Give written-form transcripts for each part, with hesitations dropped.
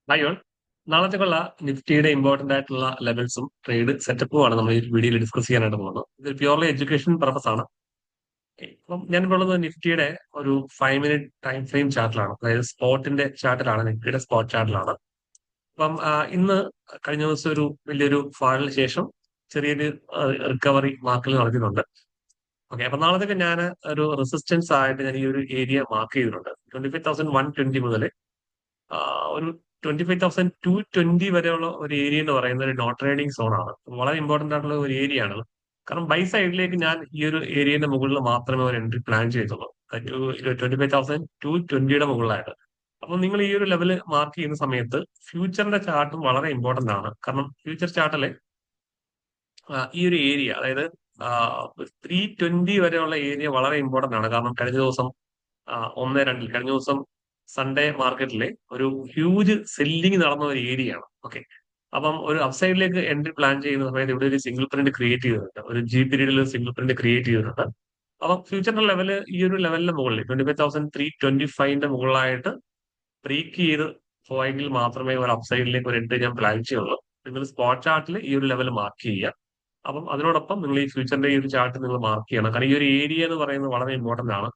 Hi all. നാളത്തേക്കുള്ള നിഫ്റ്റിയുടെ important ആയിട്ടുള്ള ലെവൽസും trade സെറ്റപ്പുമാണ് നമ്മൾ ഈ വീഡിയോയിൽ ഡിസ്കസ് ചെയ്യാനായിട്ട് പോകുന്നത്. ഇത് പ്യൂർലി എഡ്യൂക്കേഷൻ പർപ്പസ് ആണ്. ഇപ്പം ഞാനിപ്പോൾ ഉള്ളത് നിഫ്റ്റിയുടെ ഒരു 5 മിനിറ്റ് ടൈം ഫ്രെയിം ചാർട്ടിലാണ്, അതായത് സ്പോട്ടിന്റെ ചാർട്ടിലാണ്, നിഫ്റ്റിയുടെ സ്പോട്ട് ചാർട്ടിലാണ്. അപ്പം ഇന്ന് കഴിഞ്ഞ ദിവസം ഒരു വലിയൊരു ഫാളിന് ശേഷം ചെറിയൊരു റിക്കവറി മാർക്കിൽ നടക്കുന്നുണ്ട്. ഓക്കെ, അപ്പൊ നാളത്തേക്ക് ഞാൻ ഒരു റെസിസ്റ്റൻസ് ആയിട്ട് ഞാൻ ഈ ഒരു ഏരിയ മാർക്ക് ചെയ്തിട്ടുണ്ട്. 25,120 മുതൽ ഒരു 25,220 വരെയുള്ള ഒരു ഏരിയ എന്ന് പറയുന്നത് ഒരു നോട്ട് ട്രേഡിംഗ് സോൺ ആണ്. വളരെ ഇമ്പോർട്ടന്റ് ആയിട്ടുള്ള ഒരു ഏരിയ ആണ്. കാരണം ബൈ സൈഡിലേക്ക് ഞാൻ ഈ ഒരു ഏരിയയുടെ മുകളിൽ മാത്രമേ ഒരു എൻട്രി പ്ലാൻ ചെയ്തുള്ളൂ. 25,220യുടെ മുകളിലായിട്ട്. അപ്പൊ നിങ്ങൾ ഈ ഒരു ലെവൽ മാർക്ക് ചെയ്യുന്ന സമയത്ത് ഫ്യൂച്ചറിന്റെ ചാർട്ടും വളരെ ഇമ്പോർട്ടന്റ് ആണ്. കാരണം ഫ്യൂച്ചർ ചാർട്ടിലെ ഈ ഒരു ഏരിയ, അതായത് 320 വരെയുള്ള ഏരിയ വളരെ ഇമ്പോർട്ടന്റ് ആണ്. കാരണം കഴിഞ്ഞ ദിവസം 1-2 കഴിഞ്ഞ ദിവസം സൺഡേ മാർക്കറ്റിലെ ഒരു ഹ്യൂജ് സെല്ലിംഗ് നടന്ന ഒരു ഏരിയ ആണ്. ഓക്കെ, അപ്പം ഒരു അപ്സൈഡിലേക്ക് എൻട്രി പ്ലാൻ ചെയ്യുന്ന സമയത്ത് ഇവിടെ ഒരു സിംഗിൾ പ്രിന്റ് ക്രിയേറ്റ് ചെയ്തിട്ടുണ്ട്. ഒരു പീരീഡിൽ ഒരു സിംഗിൾ പ്രിന്റ് ക്രിയേറ്റ് ചെയ്തിട്ടുണ്ട്. അപ്പം ഫ്യൂച്ചറിന്റെ ലെവല് ഈ ഒരു ലെവലിന്റെ മുകളിൽ 25,325ന്റെ മുകളിലായിട്ട് ബ്രേക്ക് ചെയ്ത് പോയെങ്കിൽ മാത്രമേ ഒരു അപ്സൈഡിലേക്ക് ഒരു എൻട്രി ഞാൻ പ്ലാൻ ചെയ്യുള്ളൂ. നിങ്ങൾ സ്പോട്ട് ചാർട്ടിൽ ഈ ഒരു ലെവൽ മാർക്ക് ചെയ്യുക. അപ്പം അതിനോടൊപ്പം നിങ്ങൾ ഈ ഫ്യൂച്ചറിന്റെ ഈ ഒരു ചാർട്ട് നിങ്ങൾ മാർക്ക് ചെയ്യണം. കാരണം ഈ ഒരു ഏരിയ എന്ന് പറയുന്നത് വളരെ ഇമ്പോർട്ടന്റ് ആണ്.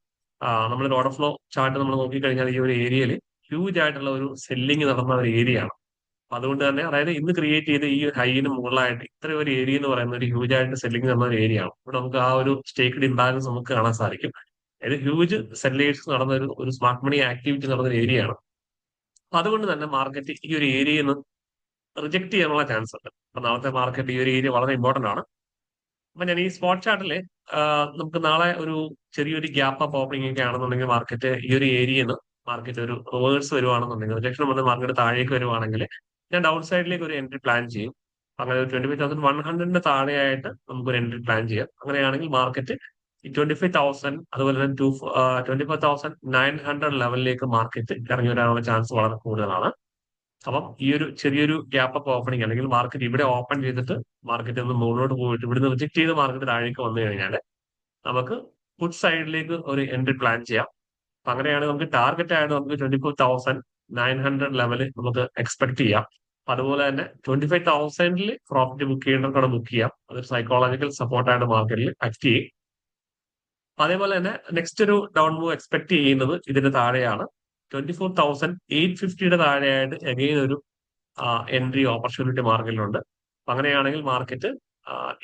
നമ്മൾ ഓർഡർ ഫ്ലോ ചാർട്ട് നമ്മൾ നോക്കിക്കഴിഞ്ഞാൽ ഈ ഒരു ഏരിയയിൽ ഹ്യൂജ് ആയിട്ടുള്ള ഒരു സെല്ലിംഗ് നടന്ന ഒരു ഏരിയ ആണ്. അപ്പൊ അതുകൊണ്ട് തന്നെ, അതായത് ഇന്ന് ക്രിയേറ്റ് ചെയ്ത ഈ ഹൈന് മുകളിലായിട്ട് ഇത്ര ഒരു ഏരിയ എന്ന് പറയുന്ന ഒരു ഹ്യൂജ് ആയിട്ട് സെല്ലിംഗ് നടന്ന ഒരു ഏരിയ ആണ്. ഇവിടെ നമുക്ക് ആ ഒരു സ്റ്റേക്ക്ഡ് ഇംബാലൻസ് നമുക്ക് കാണാൻ സാധിക്കും. അതായത് ഹ്യൂജ് സെല്ലേഴ്സ് നടന്ന ഒരു സ്മാർട്ട് മണി ആക്ടിവിറ്റി നടന്ന ഒരു ഏരിയ ആണ്. അപ്പൊ അതുകൊണ്ട് തന്നെ മാർക്കറ്റ് ഈ ഒരു ഏരിയയിൽ നിന്ന് റിജക്ട് ചെയ്യാനുള്ള ചാൻസ് ഉണ്ട്. അപ്പൊ നാളത്തെ മാർക്കറ്റ് ഈ ഒരു ഏരിയ വളരെ ഇമ്പോർട്ടന്റ് ആണ്. അപ്പൊ ഞാൻ ഈ സ്പോട്ട് ചാർട്ടില് നമുക്ക് നാളെ ഒരു ചെറിയൊരു ഗ്യാപ്പ് അപ്പ് ഓപ്പണിംഗ് ഒക്കെ ആണെന്നുണ്ടെങ്കിൽ മാർക്കറ്റ് ഈ ഒരു ഏരിയയിൽ നിന്ന് മാർക്കറ്റ് ഒരു റിവേഴ്സ് വരുവാണെന്നുണ്ടെങ്കിൽ, റിജക്ഷൻ വന്ന് മാർക്കറ്റ് താഴേക്ക് വരുവാണെങ്കിൽ ഞാൻ ഡൗൺ സൈഡിലേക്ക് ഒരു എൻട്രി പ്ലാൻ ചെയ്യും. അങ്ങനെ ഒരു 25,100ന്റെ താഴെയായിട്ട് നമുക്ക് ഒരു എൻട്രി പ്ലാൻ ചെയ്യാം. അങ്ങനെയാണെങ്കിൽ മാർക്കറ്റ് ഈ 25,000 അതുപോലെ തന്നെ 25,900 ലെവലിലേക്ക് മാർക്കറ്റ് ഇറങ്ങി വരാനുള്ള ചാൻസ് വളരെ കൂടുതലാണ്. അപ്പം ഈ ഒരു ചെറിയൊരു ഗ്യാപ്പ് അപ്പ് ഓപ്പണിംഗ്, അല്ലെങ്കിൽ മാർക്കറ്റ് ഇവിടെ ഓപ്പൺ ചെയ്തിട്ട് മാർക്കറ്റ് ഒന്ന് മുകളിലോട്ട് പോയിട്ട് ഇവിടുന്ന് റിജക്ട് ചെയ്ത് മാർക്കറ്റ് താഴേക്ക് വന്നു കഴിഞ്ഞാൽ നമുക്ക് ഫുഡ് സൈഡിലേക്ക് ഒരു എൻട്രി പ്ലാൻ ചെയ്യാം. അപ്പൊ അങ്ങനെയാണെങ്കിൽ നമുക്ക് ടാർഗറ്റ് ആയിട്ട് നമുക്ക് 24,900 ലെവല് നമുക്ക് എക്സ്പെക്ട് ചെയ്യാം. അപ്പൊ അതുപോലെ തന്നെ 25,000ൽ പ്രോഫിറ്റ് ബുക്ക് ചെയ്യേണ്ടവർക്ക് ബുക്ക് ചെയ്യാം. അതൊരു സൈക്കോളജിക്കൽ സപ്പോർട്ടായിട്ട് മാർക്കറ്റിൽ ആക്ട് ചെയ്യും. അതേപോലെ തന്നെ നെക്സ്റ്റ് ഒരു ഡൗൺ മൂവ് എക്സ്പെക്ട് ചെയ്യുന്നത് ഇതിന്റെ താഴെയാണ്. 24,850യുടെ താഴെയായിട്ട് അഗെയിൻ ഒരു എൻട്രി ഓപ്പർച്യൂണിറ്റി മാർക്കറ്റിലുണ്ട്. അപ്പൊ അങ്ങനെയാണെങ്കിൽ മാർക്കറ്റ്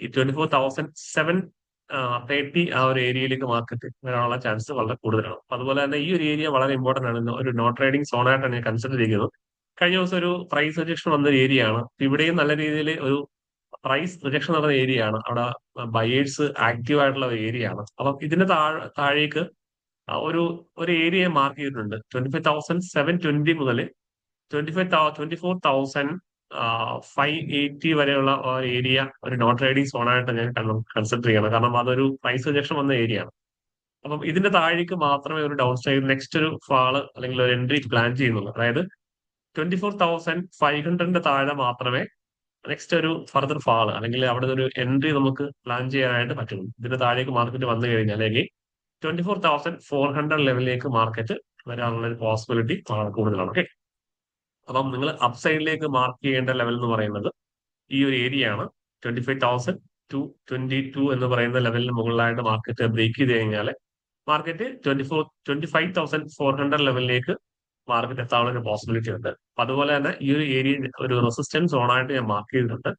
ഈ 24,730 ആ ഒരു ഏരിയയിലേക്ക് മാർക്കറ്റ് വരാനുള്ള ചാൻസ് വളരെ കൂടുതലാണ്. അപ്പൊ അതുപോലെ തന്നെ ഈ ഒരു ഏരിയ വളരെ ഇമ്പോർട്ടന്റ് ആണ്. ഒരു നോട്ട് ട്രേഡിംഗ് സോൺ ആയിട്ടാണ് ഞാൻ കൺസിഡർ ചെയ്യുന്നത്. കഴിഞ്ഞ ദിവസം ഒരു പ്രൈസ് റിജക്ഷൻ വന്ന ഒരു ഏരിയ ആണ്. ഇവിടെയും നല്ല രീതിയിൽ ഒരു പ്രൈസ് റിജക്ഷൻ നടന്ന ഏരിയ ആണ്. അവിടെ ബയേഴ്സ് ആക്റ്റീവ് ആയിട്ടുള്ള ഒരു ഏരിയ ആണ്. അപ്പം ഇതിന്റെ താഴേക്ക് ഒരു ഒരു ഏരിയ മാർക്ക് ചെയ്തിട്ടുണ്ട്. 25,720 മുതൽ 24,580 വരെയുള്ള ഏരിയ ഒരു നോട്ട് ട്രേഡിംഗ് സോൺ ആയിട്ട് ഞാൻ കൺസിഡർ ചെയ്യണം. കാരണം അതൊരു പ്രൈസ് റിജക്ഷൻ വന്ന ഏരിയ ആണ്. അപ്പം ഇതിന്റെ താഴേക്ക് മാത്രമേ ഒരു ഡൗൺ സൈഡ് നെക്സ്റ്റ് ഒരു ഫാള് അല്ലെങ്കിൽ ഒരു എൻട്രി പ്ലാൻ ചെയ്യുന്നുള്ളൂ. അതായത് 24,500ന്റെ താഴെ മാത്രമേ നെക്സ്റ്റ് ഒരു ഫർദർ ഫാള് അല്ലെങ്കിൽ അവിടെ ഒരു എൻട്രി നമുക്ക് പ്ലാൻ ചെയ്യാനായിട്ട് പറ്റുള്ളൂ. ഇതിന്റെ താഴേക്ക് മാർക്കറ്റ് വന്നു കഴിഞ്ഞാൽ അല്ലെങ്കിൽ 24,400 ലെവലിലേക്ക് മാർക്കറ്റ് വരാനുള്ള ഒരു പോസിബിലിറ്റി വളരെ കൂടുതലാണ്. ഓക്കെ, അപ്പം നിങ്ങൾ അപ് സൈഡിലേക്ക് മാർക്ക് ചെയ്യേണ്ട ലെവൽ എന്ന് പറയുന്നത് ഈ ഒരു ഏരിയ ആണ്. 25,222 എന്ന് പറയുന്ന ലെവലിന് മുകളിലായിട്ട് മാർക്കറ്റ് ബ്രേക്ക് ചെയ്ത് കഴിഞ്ഞാൽ മാർക്കറ്റ് 25,400 ലെവലിലേക്ക് മാർക്കറ്റ് എത്താനുള്ള ഒരു പോസിബിലിറ്റി ഉണ്ട്. അപ്പൊ അതുപോലെ തന്നെ ഈ ഒരു ഏരിയ ഒരു റെസിസ്റ്റൻസ് സോണായിട്ട് ഞാൻ മാർക്ക് ചെയ്തിട്ടുണ്ട്.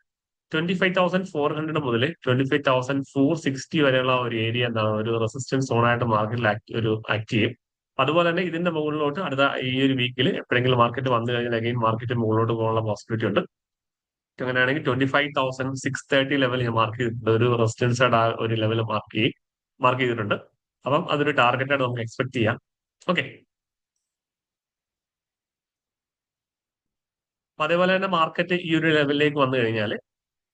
25,400 മുതൽ 25,460 വരെയുള്ള ഒരു ഏരിയ എന്താണ് ഒരു റെസിസ്റ്റൻസ് സോണായിട്ട് മാർക്കറ്റിൽ ഒരു ആക്ട് ചെയ്യും. അതുപോലെ തന്നെ ഇതിന്റെ മുകളിലോട്ട് അടുത്ത ഈ ഒരു വീക്കിൽ എപ്പോഴെങ്കിലും മാർക്കറ്റ് വന്നു കഴിഞ്ഞാൽ അഗൈൻ മാർക്കറ്റ് മുകളിലോട്ട് പോകാനുള്ള പോസിബിലിറ്റി ഉണ്ട്. അങ്ങനെയാണെങ്കിൽ 25,630 ലെവൽ ഞാൻ മാർക്ക് ചെയ്തിട്ടുണ്ട്. ഒരു റെസിസ്റ്റൻസ് ആയിട്ട് ആ ഒരു ലെവൽ മാർക്ക് ചെയ്തിട്ടുണ്ട്. അപ്പം അതൊരു ടാർഗറ്റായിട്ട് നമുക്ക് എക്സ്പെക്ട് ചെയ്യാം. ഓക്കെ, അപ്പൊ അതേപോലെ തന്നെ മാർക്കറ്റ് ഈ ഒരു ലെവലിലേക്ക് വന്നു കഴിഞ്ഞാൽ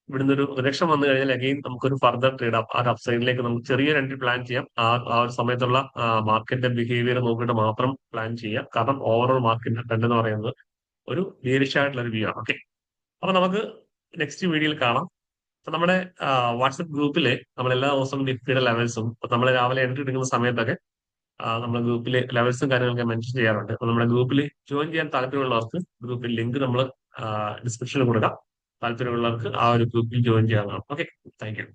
ഇവിടുന്ന് ഒരു റിഡക്ഷൻ വന്നു കഴിഞ്ഞാൽ അഗെയിൻ നമുക്കൊരു ഫർദർ ട്രേഡ് ആ അപ്പ് സൈഡിലേക്ക് നമുക്ക് ചെറിയൊരു എൻട്രി പ്ലാൻ ചെയ്യാം. ആ ഒരു സമയത്തുള്ള മാർക്കറ്റിന്റെ ബിഹേവിയർ നോക്കിയിട്ട് മാത്രം പ്ലാൻ ചെയ്യാം. കാരണം ഓവറോൾ മാർക്കറ്റിന്റെ ട്രെൻഡ് എന്ന് പറയുന്നത് ഒരു ബിയറിഷ് ആയിട്ടുള്ള ഒരു വ്യൂ ആണ്. ഓക്കെ, അപ്പൊ നമുക്ക് നെക്സ്റ്റ് വീഡിയോയിൽ കാണാം. അപ്പൊ നമ്മുടെ വാട്സപ്പ് ഗ്രൂപ്പില് നമ്മൾ എല്ലാ ദിവസവും നിഫ്റ്റിയുടെ ലെവൽസും നമ്മൾ രാവിലെ എൻട്രി എടുക്കുന്ന സമയത്തൊക്കെ നമ്മുടെ ഗ്രൂപ്പിൽ ലെവൽസും കാര്യങ്ങളൊക്കെ മെൻഷൻ ചെയ്യാറുണ്ട്. അപ്പൊ നമ്മുടെ ഗ്രൂപ്പിൽ ജോയിൻ ചെയ്യാൻ താല്പര്യമുള്ളവർക്ക് ഗ്രൂപ്പിൽ ലിങ്ക് നമ്മൾ ഡിസ്ക്രിപ്ഷനിൽ കൊടുക്കാം. താല്പര്യമുള്ളവർക്ക് ആ ഒരു ഗ്രൂപ്പിൽ ജോയിൻ ചെയ്യാവുന്നതാണ്. Okay, thank you.